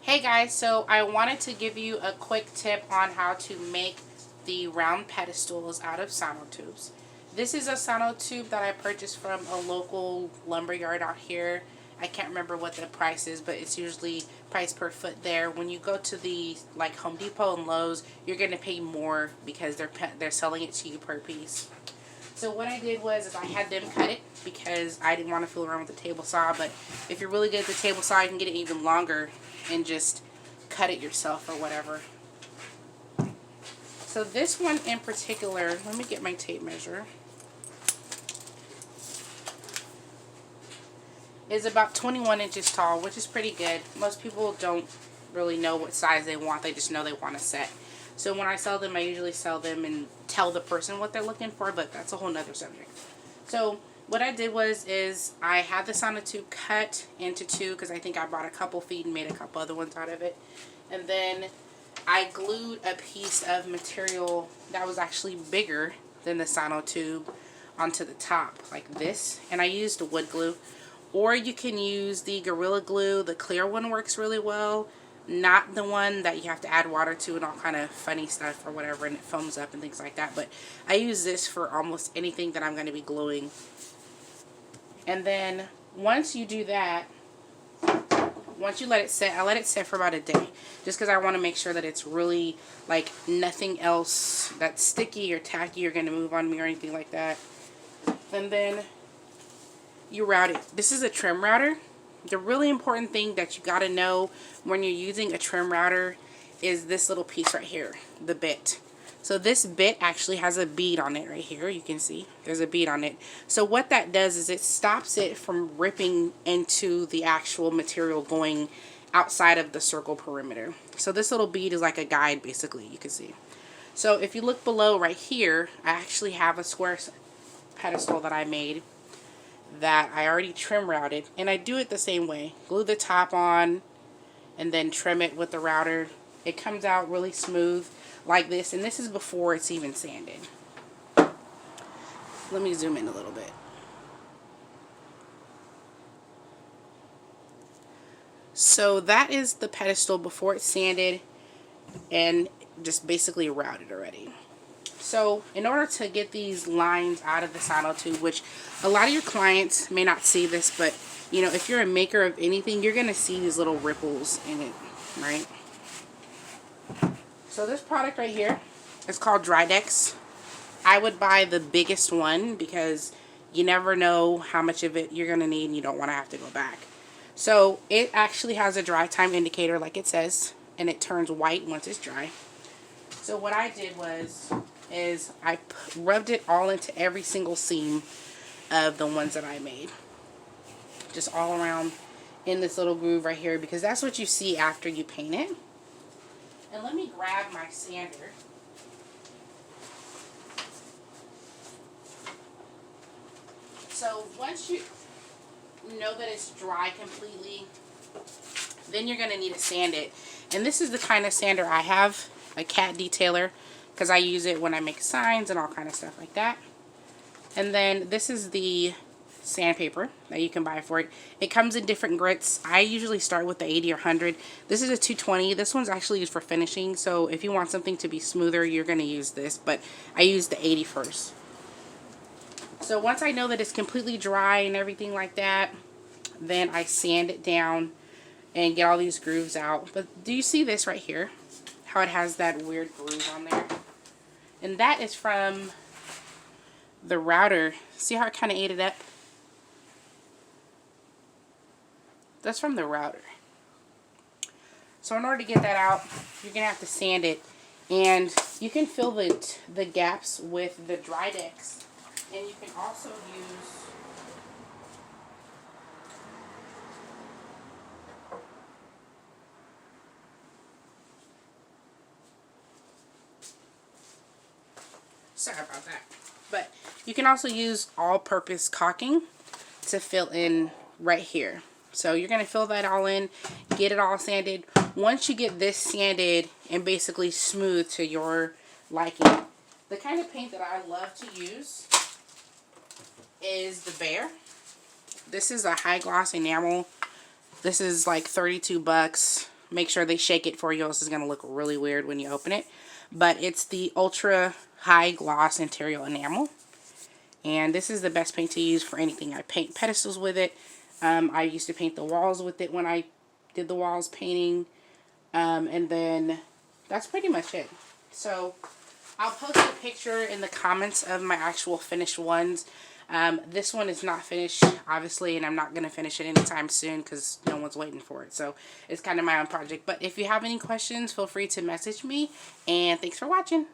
Hey guys, so I wanted to give you a quick tip on how to make the round pedestals out of sonotubes. This is a sonotube that I purchased from a local lumber yard out here. I can't remember what the price is, but it's usually price per foot there. When you go to the like Home Depot and Lowe's, you're going to pay more because they're selling it to you per piece. So what I did was I had them cut it because I didn't want to fool around with the table saw, but if you're really good at the table saw, you can get it even longer and just cut it yourself or whatever. So this one in particular, let me get my tape measure, is about 21 inches tall, which is pretty good. Most people don't really know what size they want, they just know they want a set. So when I sell them, I usually sell them and tell the person what they're looking for, but that's a whole nother subject. So what I did is I had the sonotube cut into two because I think I bought a couple feet and made a couple other ones out of it. And then I glued a piece of material that was actually bigger than the sonotube onto the top like this. And I used wood glue. Or you can use the Gorilla Glue. The clear one works really well. Not the one that you have to add water to and all kind of funny stuff or whatever and it foams up and things like that. But I use this for almost anything that I'm going to be gluing. And then once you do that, once you let it set, I let it set for about a day. Just because I want to make sure that it's really like nothing else that's sticky or tacky or going to move on me or anything like that. And then you route it. This is a trim router. The really important thing that you got to know when you're using a trim router is this little piece right here, the bit. So this bit actually has a bead on it right here. You can see there's a bead on it. So what that does is it stops it from ripping into the actual material going outside of the circle perimeter. So this little bead is like a guide basically, you can see. So if you look below right here, I actually have a square pedestal that I made that I already trim routed, and I do it the same way. Glue the top on and then trim it with the router. It comes out really smooth like this, and this is before it's even sanded. Let me zoom in a little bit. So that is the pedestal before it's sanded and just basically routed already. So in order to get these lines out of the sonotube, which a lot of your clients may not see this, but you know, if you're a maker of anything, you're going to see these little ripples in it, right? So this product right here is called Drydex. I would buy the biggest one because you never know how much of it you're going to need and you don't want to have to go back. So it actually has a dry time indicator like it says, and it turns white once it's dry. So what I did is I rubbed it all into every single seam of the ones that I made. Just all around in this little groove right here, because that's what you see after you paint it. And let me grab my sander. So once you know that it's dry completely, then you're going to need to sand it. And this is the kind of sander I have, a cat detailer, because I use it when I make signs and all kind of stuff like that. And then this is the sandpaper that you can buy for it. It comes in different grits. I usually start with the 80 or 100. This is a 220. This one's actually used for finishing, so if you want something to be smoother, you're going to use this, but I use the 80 first. So once I know that it's completely dry and everything like that, then I sand it down and get all these grooves out. But do you see this right here? How it has that weird groove on there? And that is from the router. See how it kind of ate it up? That's from the router. So in order to get that out, you're going to have to sand it. And you can fill the gaps with the Drydex. And you can also use sorry about that. But you can also use all-purpose caulking to fill in right here. So you're going to fill that all in, get it all sanded. Once you get this sanded and basically smooth to your liking, the kind of paint that I love to use is the Bear. This is a high gloss enamel. This is like 32 bucks. make sure they shake it for you, else it's going to look really weird when you open it. But it's the Ultra High Gloss Interior Enamel. And this is the best paint to use for anything. I paint pedestals with it. I used to paint the walls with it when I did the walls painting. And then that's pretty much it. So I'll post a picture in the comments of my actual finished ones. This one is not finished, obviously, and I'm not going to finish it anytime soon because no one's waiting for it. So it's kind of my own project. But if you have any questions, feel free to message me. And thanks for watching.